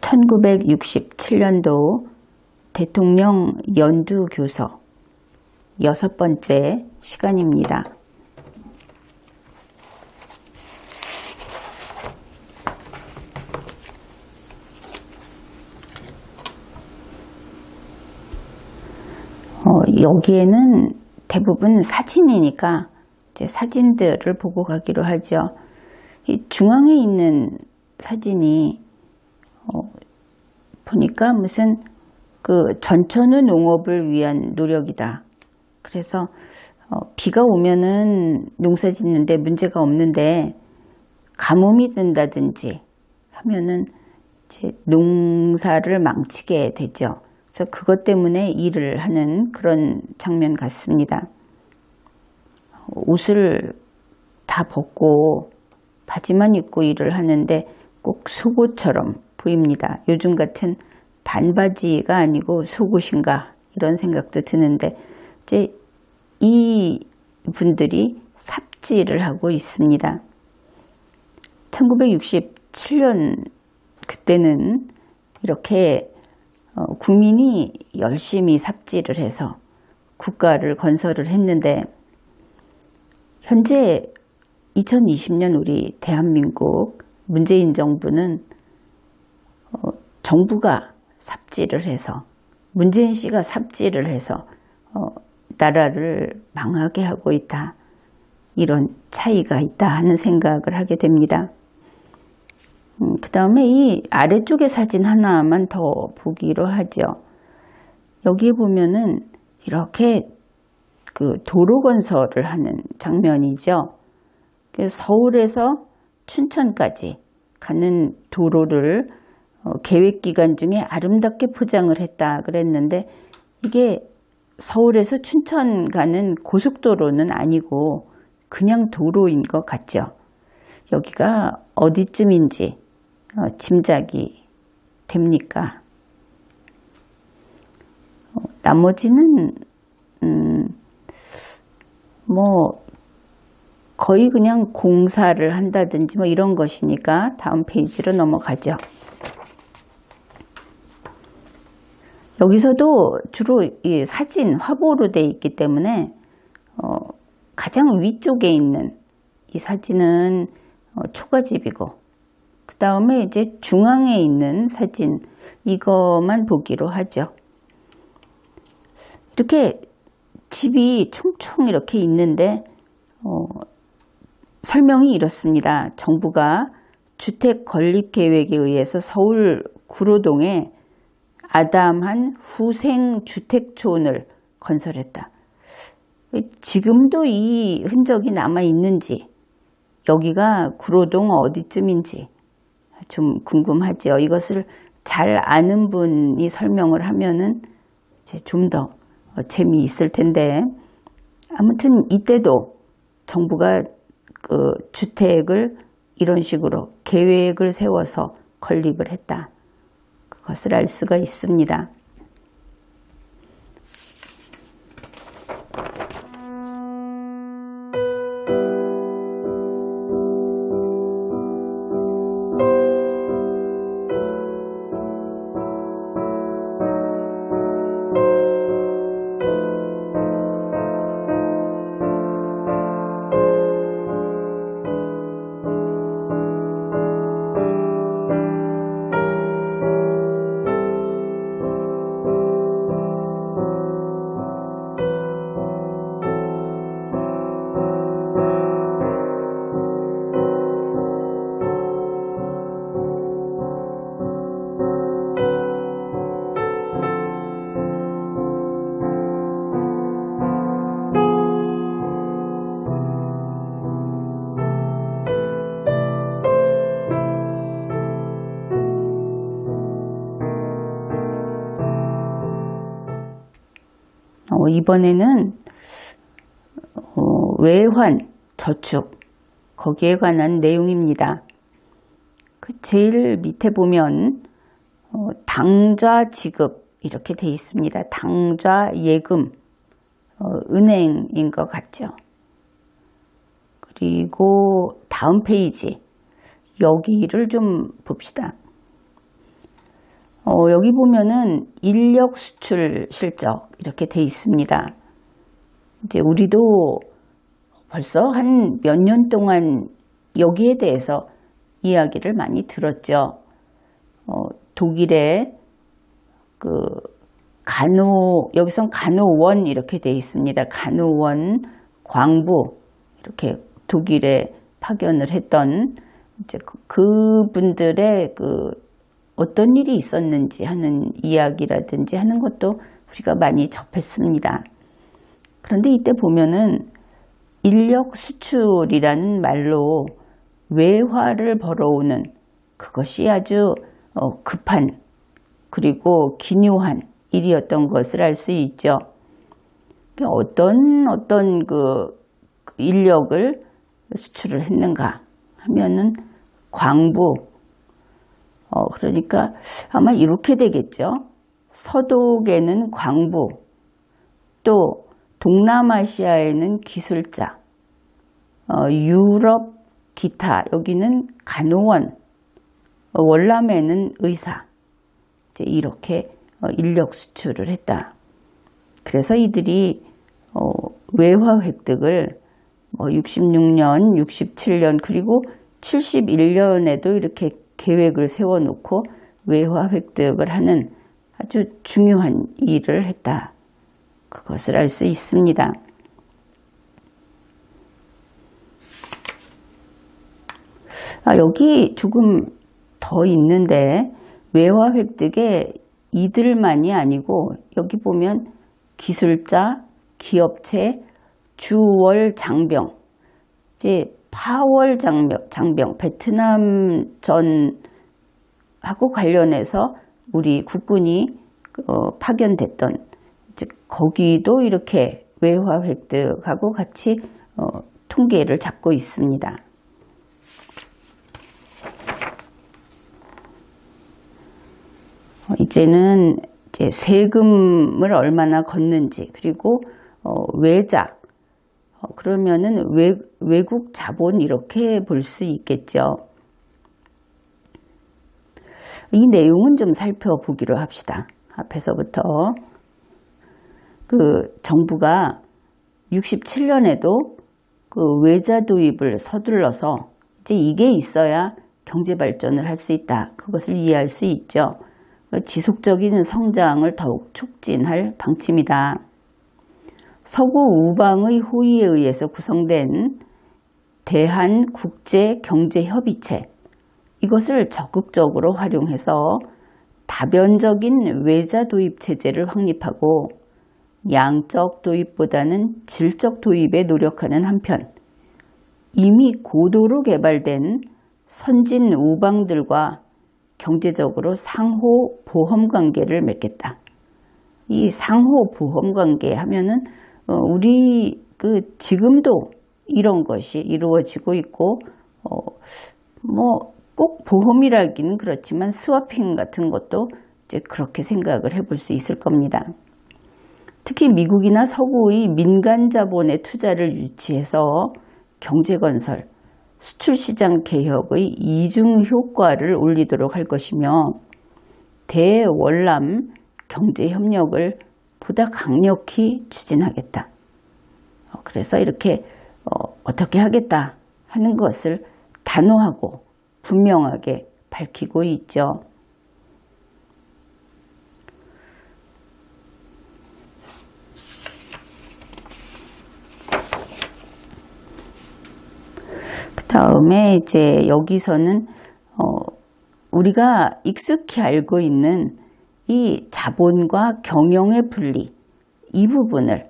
1967년도 대통령 연두교서 6번째 시간입니다. 여기에는 대부분 사진이니까 이제 사진들을 보고 가기로 하죠. 이 중앙에 있는 사진이 보니까 무슨 그 전천후 농업을 위한 노력이다. 그래서 비가 오면은 농사 짓는데 문제가 없는데 가뭄이 든다든지 하면은 이제 농사를 망치게 되죠. 그래서 그것 때문에 일을 하는 그런 장면 같습니다. 옷을 다 벗고 바지만 입고 일을 하는데 꼭 속옷처럼 보입니다. 요즘 같은 반바지가 아니고 속옷인가 이런 생각도 드는데 이제 이 분들이 삽질을 하고 있습니다. 1967년 그때는 이렇게 국민이 열심히 삽질을 해서 국가를 건설을 했는데 현재 2020년 우리 대한민국 문재인 정부는 정부가 삽질을 해서 문재인 씨가 삽질을 해서 나라를 망하게 하고 있다. 이런 차이가 있다 하는 생각을 하게 됩니다. 그 다음에 이 아래쪽의 사진 하나만 더 보기로 하죠. 여기에 보면은 이렇게 그 도로 건설을 하는 장면이죠. 서울에서 춘천까지 가는 도로를 계획 기간 중에 아름답게 포장을 했다 그랬는데 이게 서울에서 춘천 가는 고속도로는 아니고 그냥 도로인 것 같죠. 여기가 어디쯤인지 짐작이 됩니까? 나머지는 뭐 거의 그냥 공사를 한다든지 뭐 이런 것이니까 다음 페이지로 넘어가죠. 여기서도 주로 이 사진, 화보로 되어 있기 때문에 가장 위쪽에 있는 이 사진은 초가집이고 그 다음에 이제 중앙에 있는 사진 이것만 보기로 하죠. 이렇게 집이 총총 이렇게 있는데 설명이 이렇습니다. 정부가 주택 건립 계획에 의해서 서울 구로동에 아담한 후생 주택촌을 건설했다. 지금도 이 흔적이 남아 있는지 여기가 구로동 어디쯤인지 좀 궁금하죠. 이것을 잘 아는 분이 설명을 하면은 이제 좀 더 재미있을 텐데 아무튼 이때도 정부가 그 주택을 이런 식으로 계획을 세워서 건립을 했다. 그것을 알 수가 있습니다. 이번에는 외환, 저축 거기에 관한 내용입니다. 그 제일 밑에 보면 당좌 지급 이렇게 돼 있습니다. 당좌 예금 은행인 것 같죠. 그리고 다음 페이지 여기를 좀 봅시다. 여기 보면은 인력 수출 실적 이렇게 돼 있습니다. 이제 우리도 벌써 한 몇 년 동안 여기에 대해서 이야기를 많이 들었죠. 독일의 그 여기선 간호원 이렇게 돼 있습니다. 간호원 광부 이렇게 독일에 파견을 했던 이제 그분들의 어떤 일이 있었는지 하는 이야기라든지 하는 것도 우리가 많이 접했습니다. 그런데 이때 보면은 인력 수출이라는 말로 외화를 벌어오는 그것이 아주 급한 그리고 기묘한 일이었던 것을 알 수 있죠. 어떤 인력을 수출을 했는가 하면은 광부, 그러니까 아마 이렇게 되겠죠. 서독에는 광부, 또 동남아시아에는 기술자, 유럽 기타, 여기는 간호원, 월남에는 의사, 이제 이렇게 인력 수출을 했다. 그래서 이들이 외화 획득을 66년, 67년 그리고 71년에도 이렇게 계획을 세워놓고 외화 획득을 하는 아주 중요한 일을 했다. 그것을 알 수 있습니다. 여기 조금 더 있는데 외화 획득에 이들만이 아니고 여기 보면 기술자, 기업체, 주월 장병, 이제 파월 장병, 베트남 전하고 관련해서 우리 국군이 파견됐던 거기도 이렇게 외화 획득하고 같이 통계를 잡고 있습니다. 이제는 세금을 얼마나 걷는지 그리고 외자 그러면은 외국 자본 이렇게 볼 수 있겠죠. 이 내용은 좀 살펴보기로 합시다. 앞에서부터 정부가 67년에도 외자 도입을 서둘러서 이제 이게 있어야 경제 발전을 할 수 있다. 그것을 이해할 수 있죠. 지속적인 성장을 더욱 촉진할 방침이다. 서구 우방의 호의에 의해서 구성된 대한국제경제협의체, 이것을 적극적으로 활용해서 다변적인 외자 도입 체제를 확립하고 양적 도입보다는 질적 도입에 노력하는 한편 이미 고도로 개발된 선진 우방들과 경제적으로 상호 보험 관계를 맺겠다. 이 상호 보험 관계 하면은 우리 지금도 이런 것이 이루어지고 있고 꼭 보험이라기는 그렇지만 스와핑 같은 것도 이제 그렇게 생각을 해볼 수 있을 겁니다. 특히 미국이나 서구의 민간 자본의 투자를 유치해서 경제건설, 수출시장 개혁의 이중 효과를 올리도록 할 것이며 대월남 경제협력을 보다 강력히 추진하겠다. 그래서 이렇게 어떻게 하겠다 하는 것을 단호하고 분명하게 밝히고 있죠. 그 다음에 이제 여기서는 우리가 익숙히 알고 있는 이 자본과 경영의 분리, 이 부분을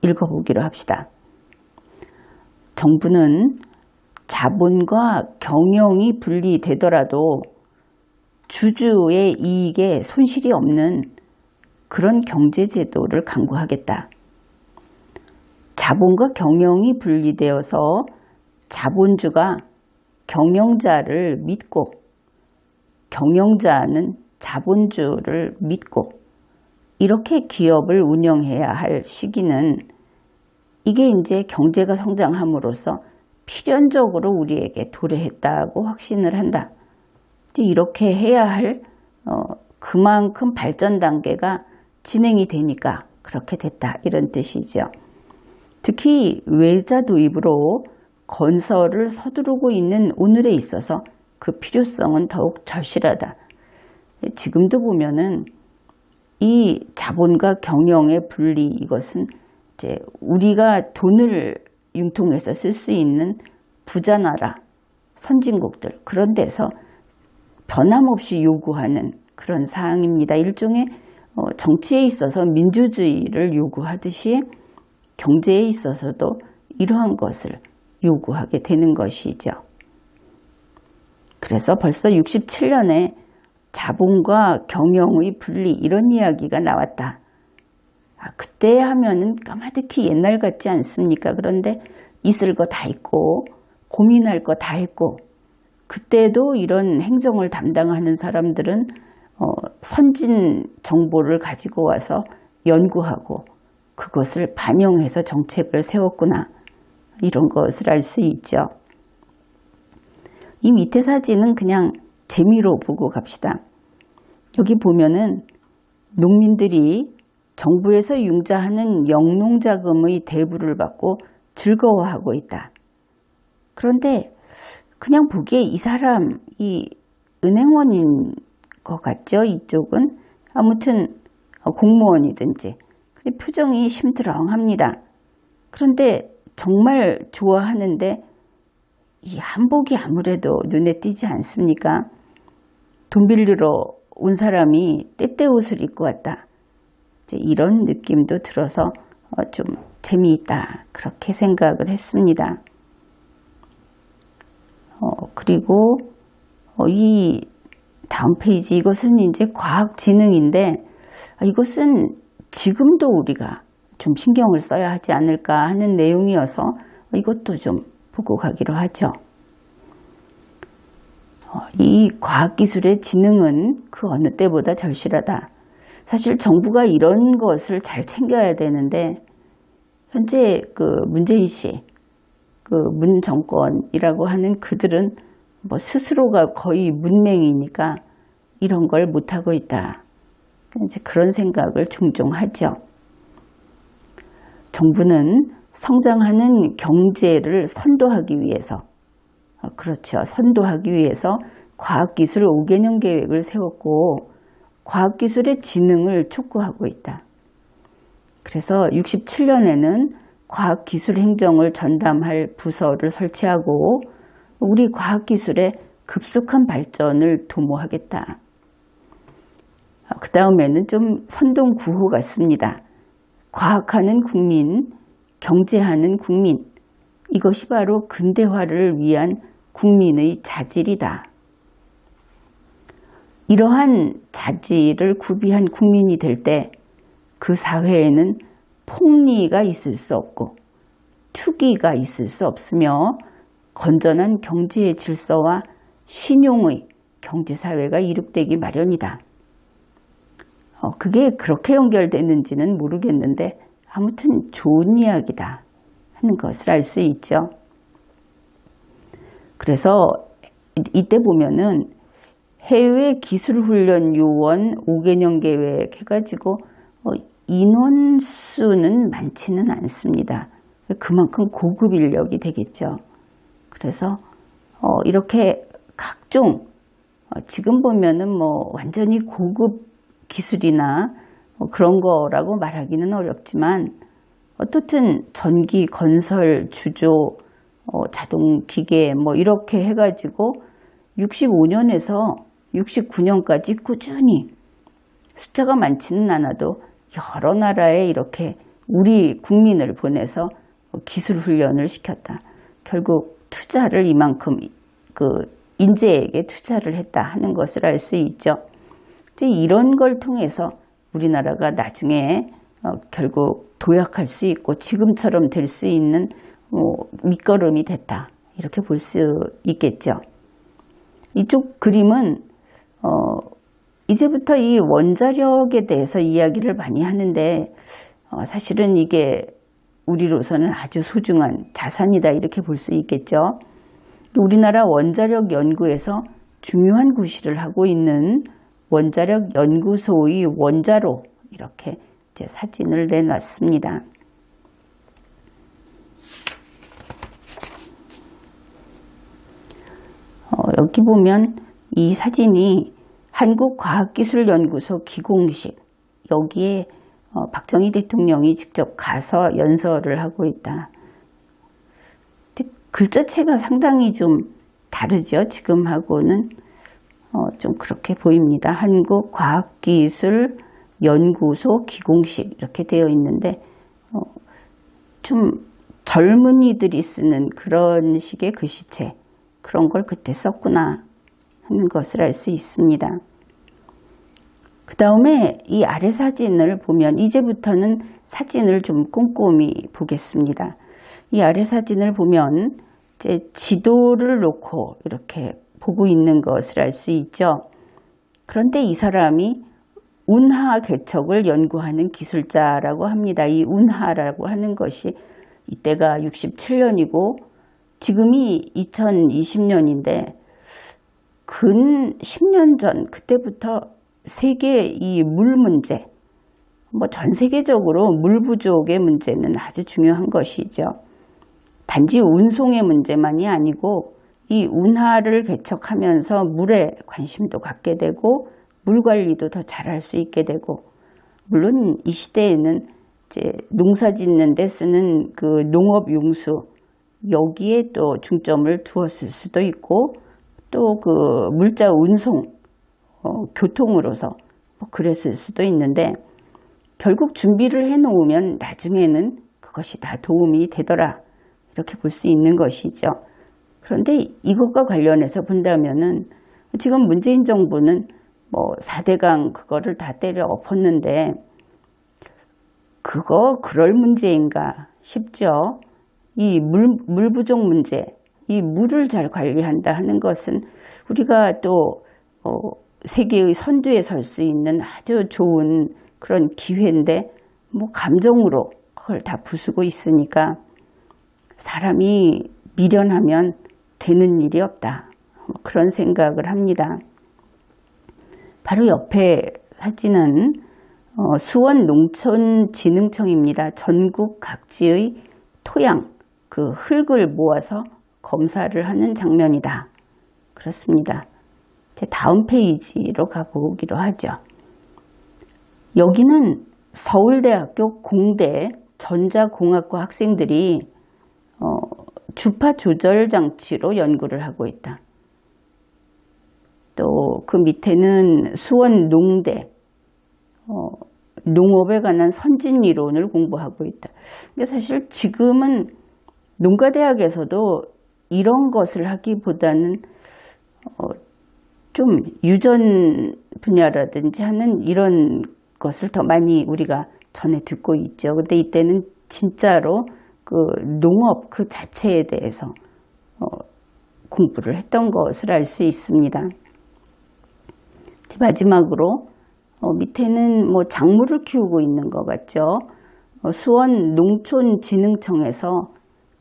읽어보기로 합시다. 정부는 자본과 경영이 분리되더라도 주주의 이익에 손실이 없는 그런 경제제도를 강구하겠다. 자본과 경영이 분리되어서 자본주가 경영자를 믿고 경영자는 자본주를 믿고 이렇게 기업을 운영해야 할 시기는 이게 이제 경제가 성장함으로써 필연적으로 우리에게 도래했다고 확신을 한다. 이렇게 해야 할 그만큼 발전 단계가 진행이 되니까 그렇게 됐다, 이런 뜻이죠. 특히 외자 도입으로 건설을 서두르고 있는 오늘에 있어서 그 필요성은 더욱 절실하다. 지금도 보면은 이 자본과 경영의 분리, 이것은 이제 우리가 돈을 융통해서 쓸 수 있는 부자 나라, 선진국들, 그런 데서 변함없이 요구하는 그런 사항입니다. 일종의 정치에 있어서 민주주의를 요구하듯이 경제에 있어서도 이러한 것을 요구하게 되는 것이죠. 그래서 벌써 67년에 자본과 경영의 분리, 이런 이야기가 나왔다. 그때 하면은 까마득히 옛날 같지 않습니까? 그런데 있을 거 다 있고 고민할 거 다 했고, 그때도 이런 행정을 담당하는 사람들은 선진 정보를 가지고 와서 연구하고 그것을 반영해서 정책을 세웠구나, 이런 것을 알 수 있죠. 이 밑에 사진은 그냥 재미로 보고 갑시다. 여기 보면은 농민들이 정부에서 융자하는 영농자금의 대부를 받고 즐거워하고 있다. 그런데 그냥 보기에 이 사람이 은행원인 것 같죠? 이쪽은 아무튼 공무원이든지. 근데 표정이 심드렁합니다. 그런데 정말 좋아하는데 이 한복이 아무래도 눈에 띄지 않습니까? 돈 빌리러 온 사람이 때때 옷을 입고 왔다, 이제 이런 느낌도 들어서 좀 재미있다, 그렇게 생각을 했습니다. 그리고 이 다음 페이지, 이것은 이제 과학지능인데, 이것은 지금도 우리가 좀 신경을 써야 하지 않을까 하는 내용이어서 이것도 좀 보고 가기로 하죠. 이 과학기술의 지능은 그 어느 때보다 절실하다. 사실 정부가 이런 것을 잘 챙겨야 되는데, 현재 그 문재인 씨, 그 문 정권이라고 하는 그들은 뭐 스스로가 거의 문맹이니까 이런 걸 못하고 있다, 이제 그런 생각을 종종 하죠. 정부는 성장하는 경제를 선도하기 위해서, 그렇죠, 선도하기 위해서 과학기술 5개년 계획을 세웠고 과학기술의 지능을 촉구하고 있다. 그래서 67년에는 과학기술행정을 전담할 부서를 설치하고 우리 과학기술의 급속한 발전을 도모하겠다. 그 다음에는 좀 선동구호 같습니다. 과학하는 국민, 경제하는 국민, 이것이 바로 근대화를 위한 국민의 자질이다. 이러한 자질을 구비한 국민이 될 때 그 사회에는 폭리가 있을 수 없고 투기가 있을 수 없으며 건전한 경제의 질서와 신용의 경제사회가 이룩되기 마련이다. 그게 그렇게 연결되는지는 모르겠는데 아무튼 좋은 이야기다 하는 것을 알 수 있죠. 그래서 이때 보면은 해외 기술훈련 요원 5개년 계획 해가지고 인원수는 많지는 않습니다. 그만큼 고급 인력이 되겠죠. 그래서 이렇게 각종 지금 보면은 뭐 완전히 고급 기술이나 그런 거라고 말하기는 어렵지만 어떻든 전기, 건설, 주조, 자동 기계 뭐 이렇게 해가지고 65년에서 69년까지 꾸준히 숫자가 많지는 않아도 여러 나라에 이렇게 우리 국민을 보내서 기술 훈련을 시켰다. 결국 투자를 이만큼 그 인재에게 투자를 했다 하는 것을 알 수 있죠. 이제 이런 걸 통해서 우리나라가 나중에 결국 도약할 수 있고 지금처럼 될 수 있는 밑거름이 됐다, 이렇게 볼 수 있겠죠. 이쪽 그림은 이제부터 이 원자력에 대해서 이야기를 많이 하는데 사실은 이게 우리로서는 아주 소중한 자산이다, 이렇게 볼 수 있겠죠. 우리나라 원자력 연구에서 중요한 구실을 하고 있는 원자력 연구소의 원자로 이렇게 이제 사진을 내놨습니다. 여기 보면 이 사진이 한국과학기술연구소 기공식, 여기에 박정희 대통령이 직접 가서 연설을 하고 있다. 근데 글자체가 상당히 좀 다르죠. 지금하고는 좀 그렇게 보입니다. 한국과학기술연구소 기공식 이렇게 되어 있는데 좀 젊은이들이 쓰는 그런 식의 글씨체, 그런 걸 그때 썼구나 하는 것을 알 수 있습니다. 그 다음에 이 아래 사진을 보면 이제부터는 사진을 좀 꼼꼼히 보겠습니다. 이 아래 사진을 보면 이제 지도를 놓고 이렇게 보고 있는 것을 알 수 있죠. 그런데 이 사람이 운하 개척을 연구하는 기술자라고 합니다. 이 운하라고 하는 것이 이때가 67년이고 지금이 2020년인데 근 10년 전 그때부터 세계 이 물 문제, 전 세계적으로 물 부족의 문제는 아주 중요한 것이죠. 단지 운송의 문제만이 아니고 이 운하를 개척하면서 물에 관심도 갖게 되고 물 관리도 더 잘할 수 있게 되고, 물론 이 시대에는 이제 농사 짓는 데 쓰는 그 농업 용수, 여기에 또 중점을 두었을 수도 있고, 또 그 물자 운송, 교통으로서 그랬을 수도 있는데, 결국 준비를 해 놓으면 나중에는 그것이 다 도움이 되더라, 이렇게 볼 수 있는 것이죠. 그런데 이것과 관련해서 본다면은 지금 문재인 정부는 4대강 그거를 다 때려 엎었는데 그럴 문제인가 싶죠. 이 물 부족 문제, 이 물을 잘 관리한다 하는 것은 우리가 또 세계의 선두에 설 수 있는 아주 좋은 그런 기회인데 감정으로 그걸 다 부수고 있으니까 사람이 미련하면 되는 일이 없다, 그런 생각을 합니다. 바로 옆에 사진은 수원농촌진흥청입니다. 전국 각지의 토양, 그 흙을 모아서 검사를 하는 장면이다. 그렇습니다. 제 다음 페이지로 가보기로 하죠. 여기는 서울대학교 공대 전자공학과 학생들이 주파 조절 장치로 연구를 하고 있다. 또 그 밑에는 수원 농대, 농업에 관한 선진 이론을 공부하고 있다. 근데 사실 지금은 농가대학에서도 이런 것을 하기보다는 좀 유전 분야라든지 하는 이런 것을 더 많이 우리가 전에 듣고 있죠. 근데 이때는 진짜로 그 농업 그 자체에 대해서 공부를 했던 것을 알 수 있습니다. 마지막으로 밑에는 작물을 키우고 있는 것 같죠. 수원 농촌진흥청에서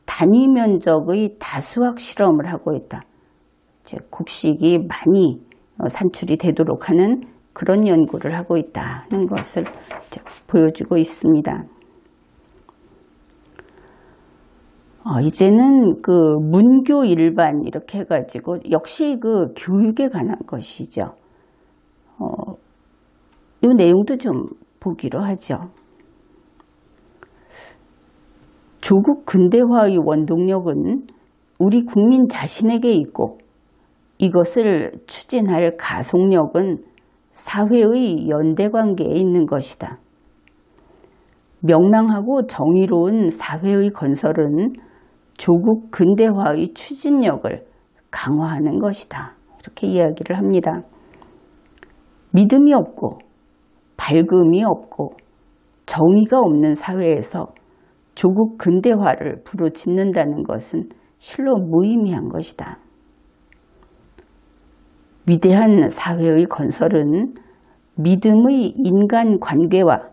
단위 면적의 다수학 실험을 하고 있다. 이제 곡식이 많이 산출이 되도록 하는 그런 연구를 하고 있다는 것을 보여주고 있습니다. 이제는 그 문교 일반 이렇게 해가지고 역시 그 교육에 관한 것이죠. 이 내용도 좀 보기로 하죠. 조국 근대화의 원동력은 우리 국민 자신에게 있고 이것을 추진할 가속력은 사회의 연대관계에 있는 것이다. 명랑하고 정의로운 사회의 건설은 조국 근대화의 추진력을 강화하는 것이다. 이렇게 이야기를 합니다. 믿음이 없고 밝음이 없고 정의가 없는 사회에서 조국 근대화를 부르짖는다는 것은 실로 무의미한 것이다. 위대한 사회의 건설은 믿음의 인간관계와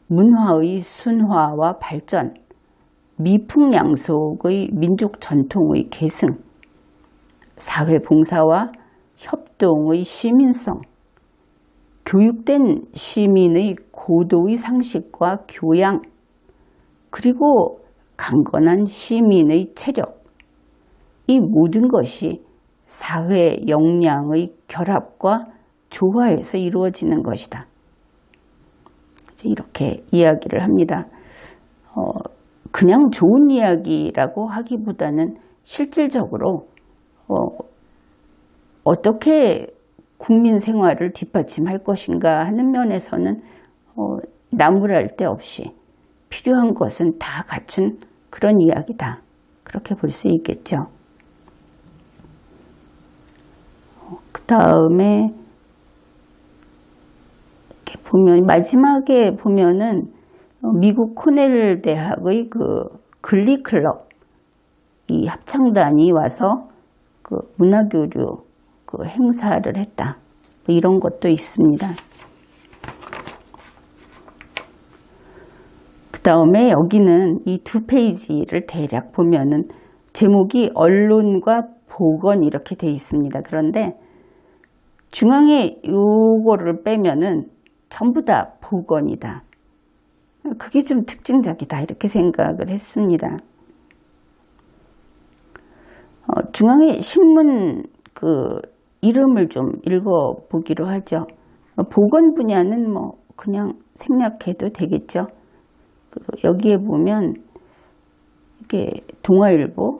문화의 순화와 발전, 미풍양속의 민족 전통의 계승, 사회봉사와 협동의 시민성, 교육된 시민의 고도의 상식과 교양, 그리고 강건한 시민의 체력, 이 모든 것이 사회 역량의 결합과 조화에서 이루어지는 것이다. 이렇게 이야기를 합니다. 그냥 좋은 이야기라고 하기보다는 실질적으로 어떻게 국민 생활을 뒷받침할 것인가 하는 면에서는 나무랄 데 없이 필요한 것은 다 갖춘 그런 이야기다. 그렇게 볼 수 있겠죠. 그 다음에 이렇게 보면 마지막에 보면은 미국 코넬 대학의 그 글리 클럽 이 합창단이 와서 그 문화교류 그 행사를 했다. 뭐 이런 것도 있습니다. 그 다음에 여기는 이 두 페이지를 대략 보면은 제목이 언론과 보건 이렇게 돼 있습니다. 그런데 중앙에 요거를 빼면은 전부 다 보건이다. 그게 좀 특징적이다. 이렇게 생각을 했습니다. 중앙에 신문 그 이름을 좀 읽어보기로 하죠. 보건 분야는 뭐 그냥 생략해도 되겠죠. 여기에 보면 이게 동아일보,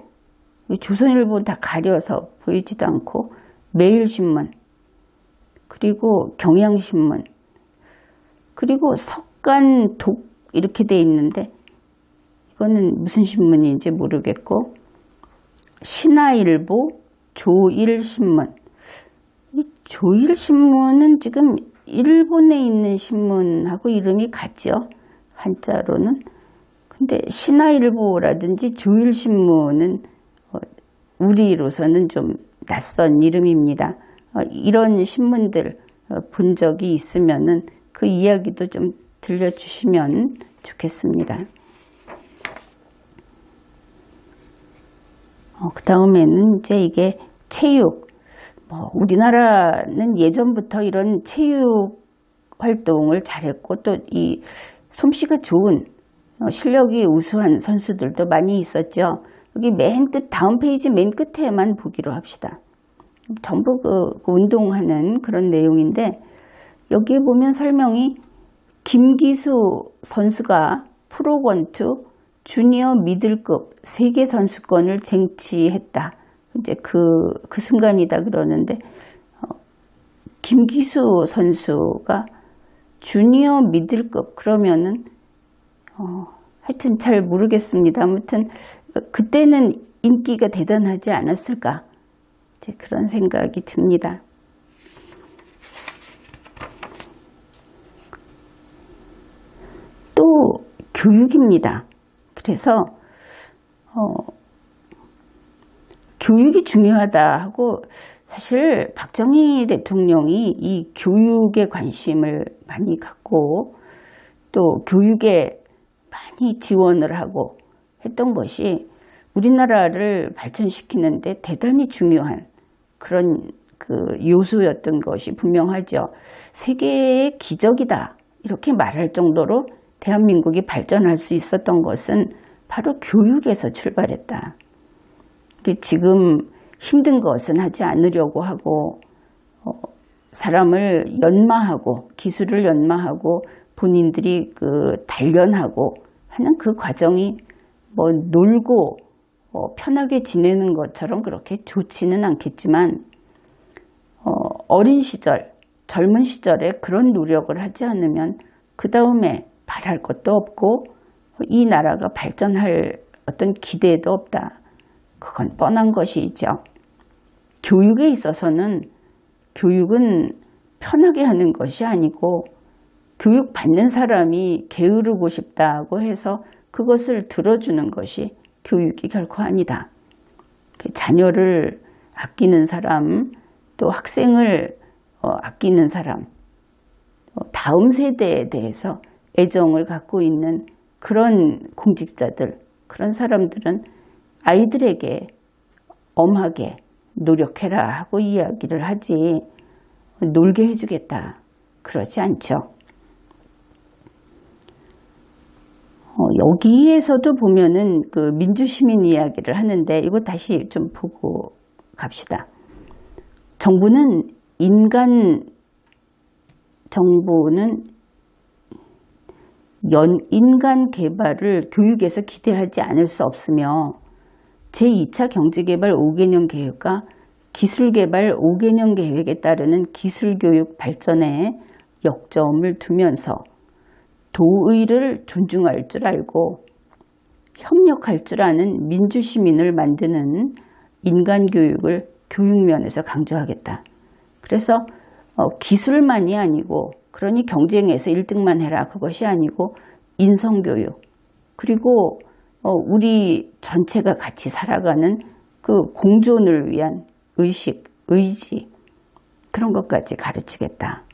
조선일보 다 가려서 보이지도 않고 매일신문, 그리고 경향신문, 그리고 석간독 이렇게 돼 있는데 이거는 무슨 신문인지 모르겠고 신화일보, 조일신문. 이 조일신문은 지금 일본에 있는 신문하고 이름이 같죠. 한자로는. 근데 신화일보라든지 조일신문은 우리로서는 좀 낯선 이름입니다. 이런 신문들 본 적이 있으면은 그 이야기도 좀 들려주시면 좋겠습니다. 그 다음에는 이제 이게 체육. 우리나라는 예전부터 이런 체육 활동을 잘했고 또 이 솜씨가 좋은 실력이 우수한 선수들도 많이 있었죠. 여기 맨 끝, 다음 페이지 맨 끝에만 보기로 합시다. 전부 그 운동하는 그런 내용인데 여기에 보면 설명이 김기수 선수가 프로권투 주니어 미들급 세계 선수권을 쟁취했다. 이제 그 순간이다 그러는데 김기수 선수가 주니어 미들급 그러면은 하여튼 잘 모르겠습니다. 아무튼 그때는 인기가 대단하지 않았을까? 이제 그런 생각이 듭니다. 또 교육입니다. 그래서 교육이 중요하다 하고 사실 박정희 대통령이 이 교육에 관심을 많이 갖고 또 교육에 많이 지원을 하고 했던 것이 우리나라를 발전시키는데 대단히 중요한 그런 그 요소였던 것이 분명하죠. 세계의 기적이다 이렇게 말할 정도로 대한민국이 발전할 수 있었던 것은 바로 교육에서 출발했다. 지금 힘든 것은 하지 않으려고 하고 사람을 연마하고 기술을 연마하고 본인들이 그 단련하고 하는 그 과정이 뭐 놀고 편하게 지내는 것처럼 그렇게 좋지는 않겠지만 어린 시절, 젊은 시절에 그런 노력을 하지 않으면 그 다음에 바랄 것도 없고 이 나라가 발전할 어떤 기대도 없다. 그건 뻔한 것이죠. 교육에 있어서는 교육은 편하게 하는 것이 아니고 교육 받는 사람이 게으르고 싶다고 해서 그것을 들어주는 것이 교육이 결코 아니다. 자녀를 아끼는 사람, 또 학생을 아끼는 사람, 다음 세대에 대해서 애정을 갖고 있는 그런 공직자들, 그런 사람들은 아이들에게 엄하게 노력해라 하고 이야기를 하지 놀게 해주겠다. 그렇지 않죠. 여기에서도 보면은 그 민주시민 이야기를 하는데 이거 다시 좀 보고 갑시다. 정부는 인간 개발을 교육에서 기대하지 않을 수 없으며 제2차 경제개발 5개년 계획과 기술개발 5개년 계획에 따르는 기술교육 발전에 역점을 두면서 도의를 존중할 줄 알고 협력할 줄 아는 민주시민을 만드는 인간교육을 교육면에서 강조하겠다. 그래서 기술만이 아니고 그러니 경쟁에서 1등만 해라 그것이 아니고 인성교육 그리고 우리 전체가 같이 살아가는 그 공존을 위한 의식, 의지 그런 것까지 가르치겠다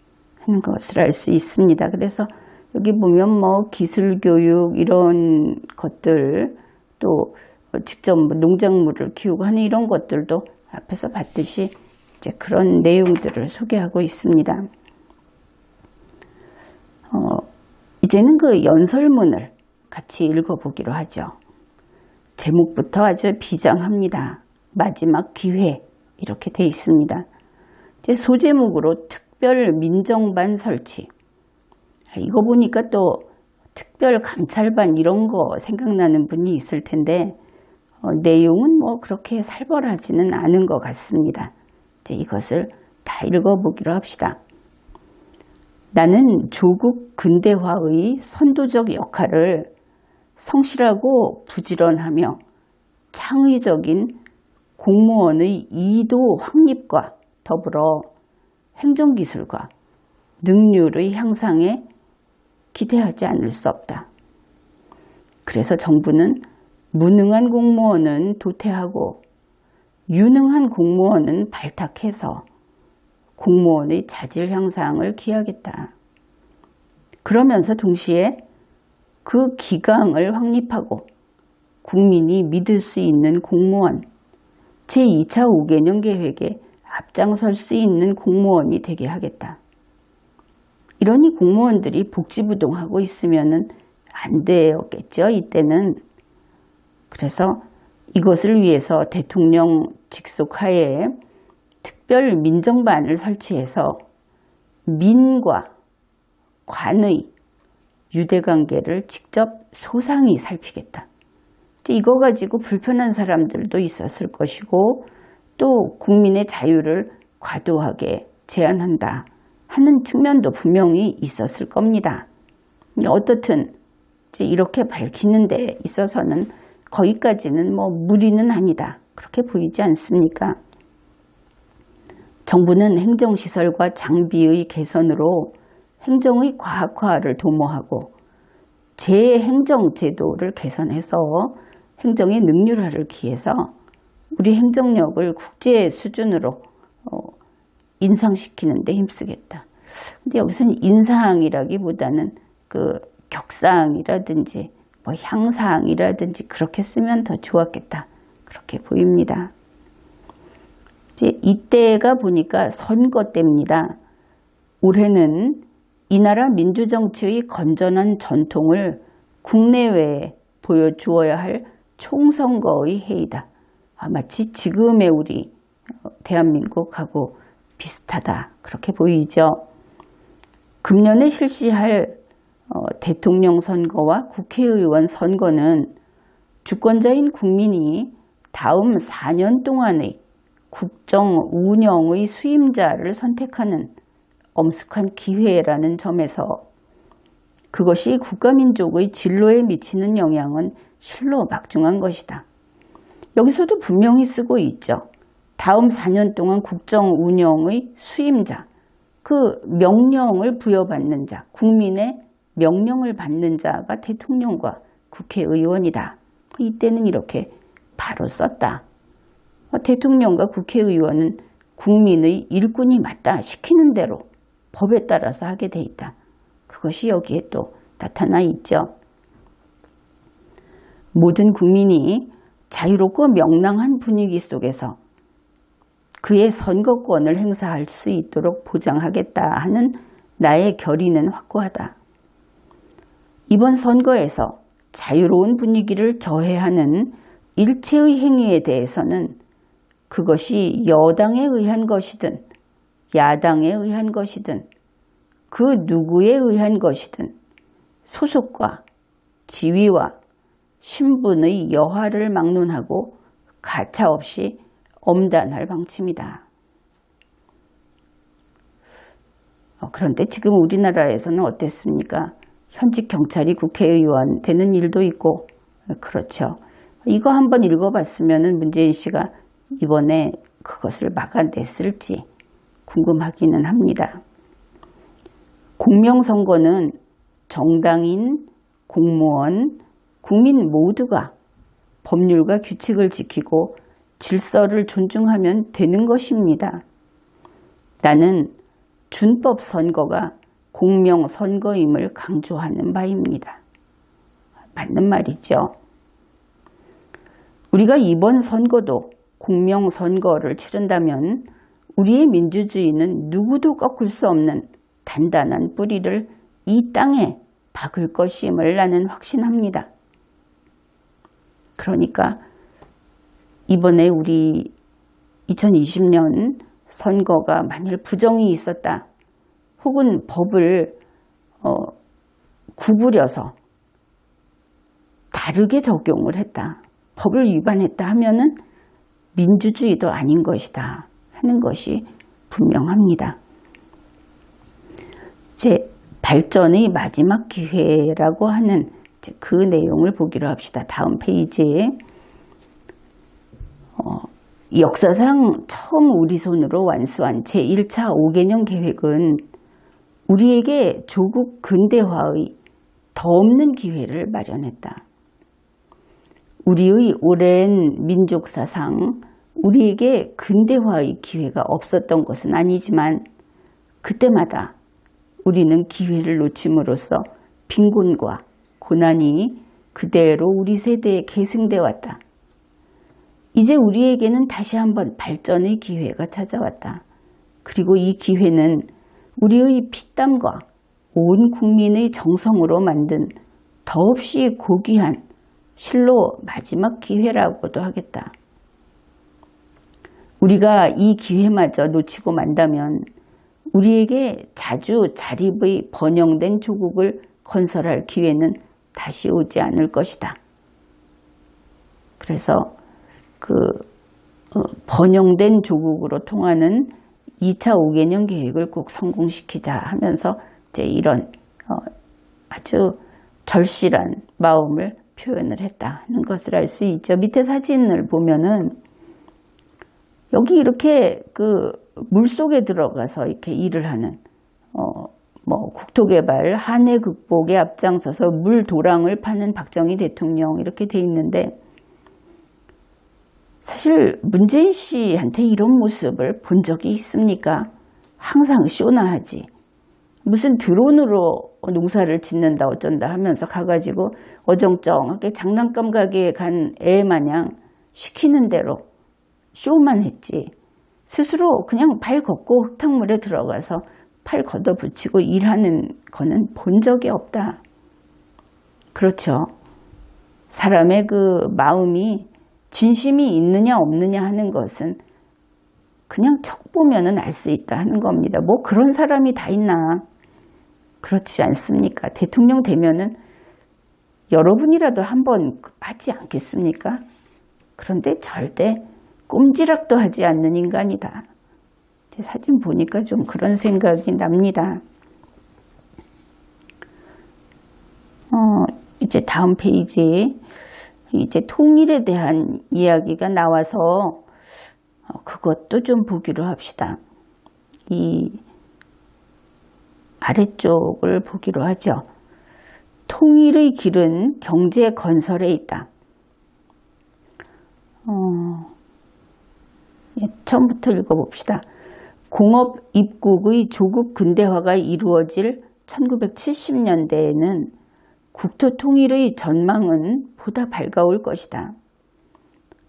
하는 것을 알 수 있습니다. 그래서 여기 보면 뭐 기술교육 이런 것들 또 직접 농작물을 키우고 하는 이런 것들도 앞에서 봤듯이 이제 그런 내용들을 소개하고 있습니다. 이제는 그 연설문을 같이 읽어보기로 하죠. 제목부터 아주 비장합니다. 마지막 기회 이렇게 돼 있습니다. 이제 소제목으로 특별 민정반 설치. 이거 보니까 또 특별 감찰반 이런 거 생각나는 분이 있을 텐데 내용은 뭐 그렇게 살벌하지는 않은 것 같습니다. 이제 이것을 다 읽어보기로 합시다. 나는 조국 근대화의 선도적 역할을 성실하고 부지런하며 창의적인 공무원의 이도 확립과 더불어 행정기술과 능률의 향상에 기대하지 않을 수 없다. 그래서 정부는 무능한 공무원은 도태하고 유능한 공무원은 발탁해서 공무원의 자질 향상을 기하겠다. 그러면서 동시에 그 기강을 확립하고 국민이 믿을 수 있는 공무원, 제2차 5개년 계획에 앞장설 수 있는 공무원이 되게 하겠다. 이러니 공무원들이 복지부동하고 있으면 안 되었겠죠, 이때는. 그래서 이것을 위해서 대통령 직속하에 특별 민정반을 설치해서 민과 관의 유대관계를 직접 소상히 살피겠다. 이거 가지고 불편한 사람들도 있었을 것이고 또 국민의 자유를 과도하게 제한한다 하는 측면도 분명히 있었을 겁니다. 어떻든 이렇게 밝히는 데 있어서는 거기까지는 뭐 무리는 아니다. 그렇게 보이지 않습니까? 정부는 행정시설과 장비의 개선으로 행정의 과학화를 도모하고 재행정제도를 개선해서 행정의 능률화를 기해서 우리 행정력을 국제 수준으로 인상시키는 데 힘쓰겠다. 근데 여기서는 인상이라기보다는 그 격상이라든지 뭐 향상이라든지 그렇게 쓰면 더 좋았겠다. 그렇게 보입니다. 이제 이때가 보니까 선거 때입니다. 올해는 이 나라 민주정치의 건전한 전통을 국내외에 보여주어야 할 총선거의 해이다. 마치 지금의 우리 대한민국하고 비슷하다. 그렇게 보이죠. 금년에 실시할 대통령 선거와 국회의원 선거는 주권자인 국민이 다음 4년 동안의 국정 운영의 수임자를 선택하는 엄숙한 기회라는 점에서 그것이 국가민족의 진로에 미치는 영향은 실로 막중한 것이다. 여기서도 분명히 쓰고 있죠. 다음 4년 동안 국정 운영의 수임자, 그 명령을 부여받는 자, 국민의 명령을 받는 자가 대통령과 국회의원이다. 이때는 이렇게 바로 썼다. 대통령과 국회의원은 국민의 일꾼이 맞다 시키는 대로 법에 따라서 하게 돼 있다. 그것이 여기에 또 나타나 있죠. 모든 국민이 자유롭고 명랑한 분위기 속에서 그의 선거권을 행사할 수 있도록 보장하겠다 하는 나의 결의는 확고하다. 이번 선거에서 자유로운 분위기를 저해하는 일체의 행위에 대해서는 그것이 여당에 의한 것이든 야당에 의한 것이든 그 누구에 의한 것이든 소속과 지위와 신분의 여하를 막론하고 가차없이 엄단할 방침이다. 그런데 지금 우리나라에서는 어땠습니까? 현직 경찰이 국회의원 되는 일도 있고 그렇죠. 이거 한번 읽어봤으면 문재인 씨가 이번에 그것을 막아냈을지 궁금하기는 합니다. 공명선거는 정당인, 공무원, 국민 모두가 법률과 규칙을 지키고 질서를 존중하면 되는 것입니다. 나는 준법 선거가 공명선거임을 강조하는 바입니다. 맞는 말이죠. 우리가 이번 선거도 공명선거를 치른다면 우리의 민주주의는 누구도 꺾을 수 없는 단단한 뿌리를 이 땅에 박을 것임을 나는 확신합니다. 그러니까 이번에 우리 2020년 선거가 만일 부정이 있었다 혹은 법을 구부려서 다르게 적용을 했다, 법을 위반했다 하면은 민주주의도 아닌 것이다 하는 것이 분명합니다. 이제 발전의 마지막 기회라고 하는 그 내용을 보기로 합시다. 다음 페이지에 역사상 처음 우리 손으로 완수한 제1차 5개년 계획은 우리에게 조국 근대화의 더 없는 기회를 마련했다. 우리의 오랜 민족사상 우리에게 근대화의 기회가 없었던 것은 아니지만 그때마다 우리는 기회를 놓침으로써 빈곤과 고난이 그대로 우리 세대에 계승돼 왔다. 이제 우리에게는 다시 한번 발전의 기회가 찾아왔다. 그리고 이 기회는 우리의 피땀과 온 국민의 정성으로 만든 더없이 고귀한 실로 마지막 기회라고도 하겠다. 우리가 이 기회마저 놓치고 만다면 우리에게 자주 자립의 번영된 조국을 건설할 기회는 다시 오지 않을 것이다. 그래서 번영된 조국으로 통하는 2차 5개년 계획을 꼭 성공시키자 하면서 이제 이런 아주 절실한 마음을 표현을 했다는 것을 알 수 있죠. 밑에 사진을 보면은 여기 이렇게 물속에 들어가서 이렇게 일을 하는 국토개발, 한해 극복에 앞장서서 물 도랑을 파는 박정희 대통령 이렇게 돼 있는데 사실 문재인 씨한테 이런 모습을 본 적이 있습니까? 항상 쇼나 하지. 무슨 드론으로 농사를 짓는다 어쩐다 하면서 가가지고 어정쩡하게 장난감 가게에 간 애 마냥 시키는 대로 쇼만 했지. 스스로 그냥 발 걷고 흙탕물에 들어가서 팔 걷어붙이고 일하는 거는 본 적이 없다. 그렇죠. 사람의 그 마음이 진심이 있느냐 없느냐 하는 것은 그냥 척 보면은 알 수 있다 하는 겁니다. 뭐 그런 사람이 다 있나? 그렇지 않습니까? 대통령 되면은 여러분이라도 한번 하지 않겠습니까? 그런데 절대 꼼지락도 하지 않는 인간이다. 제 사진 보니까 좀 그런 생각이 납니다. 이제 다음 페이지. 이제 통일에 대한 이야기가 나와서 그것도 좀 보기로 합시다. 이 아래쪽을 보기로 하죠. 통일의 길은 경제 건설에 있다. 처음부터 읽어봅시다. 공업 입국의 조국 근대화가 이루어질 1970년대에는 국토 통일의 전망은 보다 밝아올 것이다.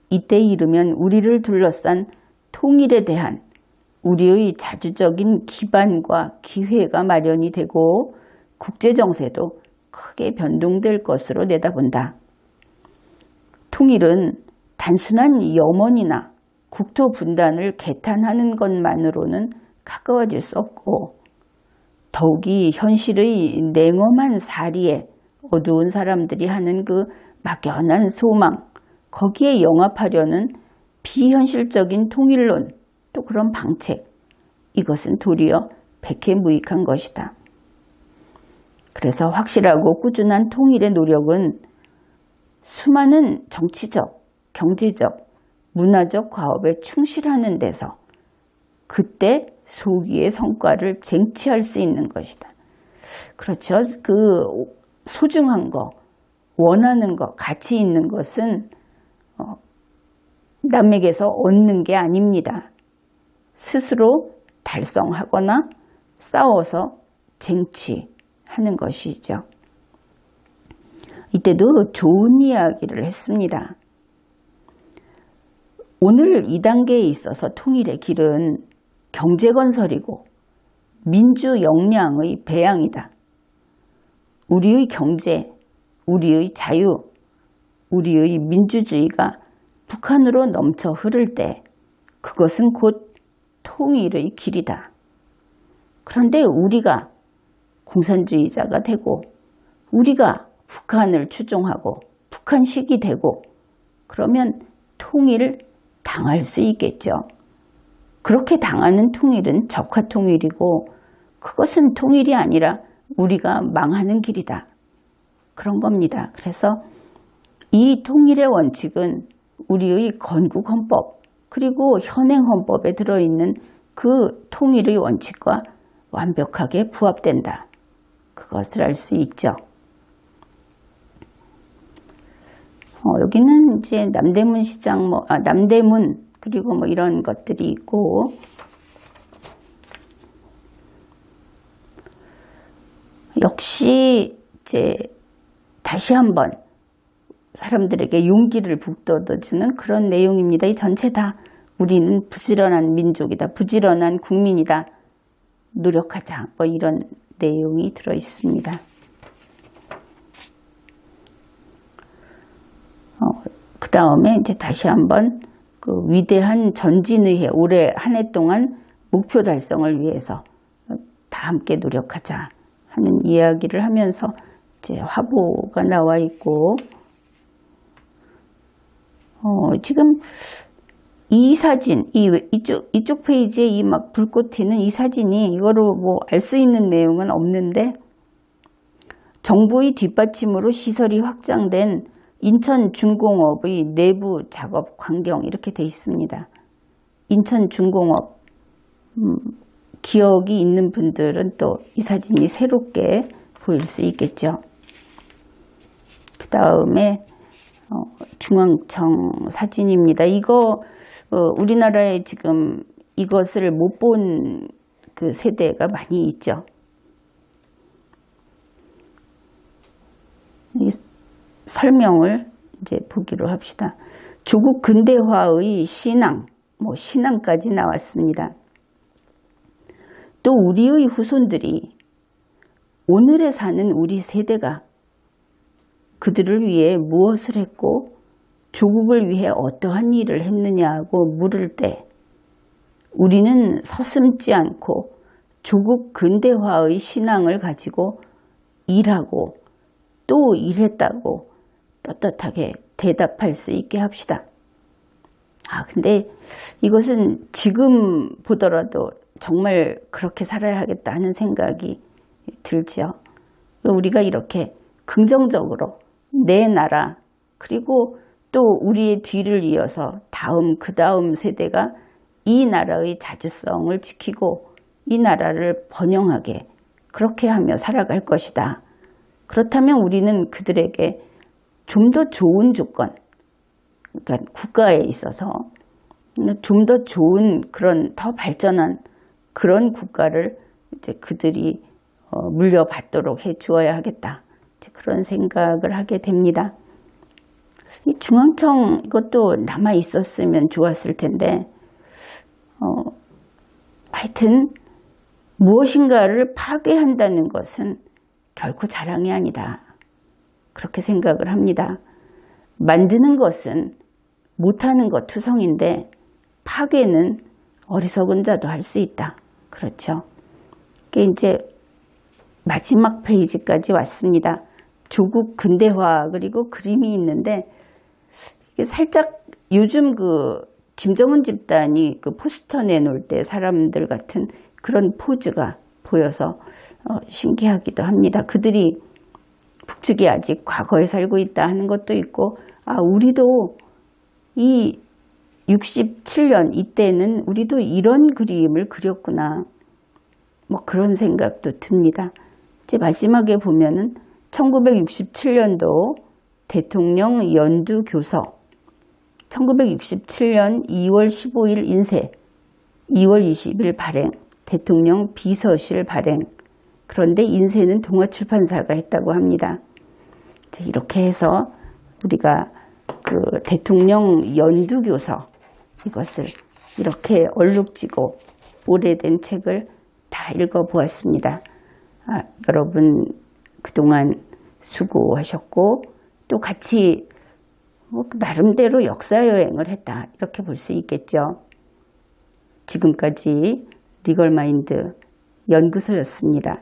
이때 이르면 우리를 둘러싼 통일에 대한 우리의 자주적인 기반과 기회가 마련이 되고 국제정세도 크게 변동될 것으로 내다본다. 통일은 단순한 염원이나 국토 분단을 개탄하는 것만으로는 가까워질 수 없고 더욱이 현실의 냉엄한 사리에 어두운 사람들이 하는 그 막연한 소망, 거기에 영합하려는 비현실적인 통일론, 또 그런 방책, 이것은 도리어 백해무익한 것이다. 그래서 확실하고 꾸준한 통일의 노력은 수많은 정치적, 경제적, 문화적 과업에 충실하는 데서 그때 소기의 성과를 쟁취할 수 있는 것이다. 그렇죠. 그 소중한 거, 원하는 거, 가치 있는 것은 남에게서 얻는 게 아닙니다. 스스로 달성하거나 싸워서 쟁취하는 것이죠. 이때도 좋은 이야기를 했습니다. 오늘 이 단계에 있어서 통일의 길은 경제건설이고 민주 역량의 배양이다. 우리의 경제, 우리의 자유, 우리의 민주주의가 북한으로 넘쳐 흐를 때 그것은 곧 통일의 길이다. 그런데 우리가 공산주의자가 되고 우리가 북한을 추종하고 북한식이 되고 그러면 통일을 당할 수 있겠죠. 그렇게 당하는 통일은 적화통일이고 그것은 통일이 아니라 우리가 망하는 길이다. 그런 겁니다. 그래서 이 통일의 원칙은 우리의 건국헌법 그리고 현행헌법에 들어있는 그 통일의 원칙과 완벽하게 부합된다. 그것을 알 수 있죠. 여기는 이제 남대문 시장, 남대문 그리고 이런 것들이 있고 역시 이제 다시 한번 사람들에게 용기를 북돋워주는 그런 내용입니다. 이 전체 다 우리는 부지런한 민족이다. 부지런한 국민이다. 노력하자. 이런 내용이 들어 있습니다. 그 다음에 이제 다시 한번 그 위대한 전진의회 올해 한 해 동안 목표 달성을 위해서 다 함께 노력하자 하는 이야기를 하면서 이제 화보가 나와 있고 지금 이 사진, 이쪽 페이지에 이 막 불꽃 튀는 이 사진이 이거로 알 수 있는 내용은 없는데 정부의 뒷받침으로 시설이 확장된 인천중공업의 내부 작업 광경 이렇게 돼 있습니다. 인천중공업 기억이 있는 분들은 또 이 사진이 새롭게 보일 수 있겠죠. 그 다음에 중앙청 사진입니다. 이거 우리나라에 지금 이것을 못 본 그 세대가 많이 있죠. 이 설명을 이제 보기로 합시다. 조국 근대화의 신앙, 신앙까지 나왔습니다. 또 우리의 후손들이 오늘에 사는 우리 세대가 그들을 위해 무엇을 했고 조국을 위해 어떠한 일을 했느냐고 물을 때 우리는 서슴지 않고 조국 근대화의 신앙을 가지고 일하고 또 일했다고 떳떳하게 대답할 수 있게 합시다. 근데 이것은 지금 보더라도 정말 그렇게 살아야 하겠다 하는 생각이 들죠. 우리가 이렇게 긍정적으로 내 나라 그리고 또 우리의 뒤를 이어서 그 다음 세대가 이 나라의 자주성을 지키고 이 나라를 번영하게 그렇게 하며 살아갈 것이다. 그렇다면 우리는 그들에게 좀 더 좋은 조건, 그러니까 국가에 있어서 좀 더 좋은 그런 더 발전한 그런 국가를 이제 그들이 물려받도록 해 주어야 하겠다. 그런 생각을 하게 됩니다. 이 중앙청 이것도 남아 있었으면 좋았을 텐데 하여튼 무엇인가를 파괴한다는 것은 결코 자랑이 아니다. 그렇게 생각을 합니다. 만드는 것은 못하는 것 투성인데 파괴는 어리석은 자도 할 수 있다. 그렇죠. 이게 이제 마지막 페이지까지 왔습니다. 조국 근대화 그리고 그림이 있는데 이게 살짝 요즘 그 김정은 집단이 그 포스터 내놓을 때 사람들 같은 그런 포즈가 보여서 신기하기도 합니다. 그들이 북측이 아직 과거에 살고 있다 하는 것도 있고, 우리도 이 67년 이때는 우리도 이런 그림을 그렸구나. 뭐 그런 생각도 듭니다. 이제 마지막에 보면은 1967년도 대통령 연두교서, 1967년 2월 15일 인쇄, 2월 20일 발행, 대통령 비서실 발행. 그런데 인쇄는 동아출판사가 했다고 합니다. 이렇게 해서 우리가 그 대통령 연두교서 이것을 이렇게 얼룩지고 오래된 책을 다 읽어보았습니다. 여러분 그동안 수고하셨고 또 같이 나름대로 역사여행을 했다 이렇게 볼 수 있겠죠. 지금까지 리걸마인드 연구소였습니다.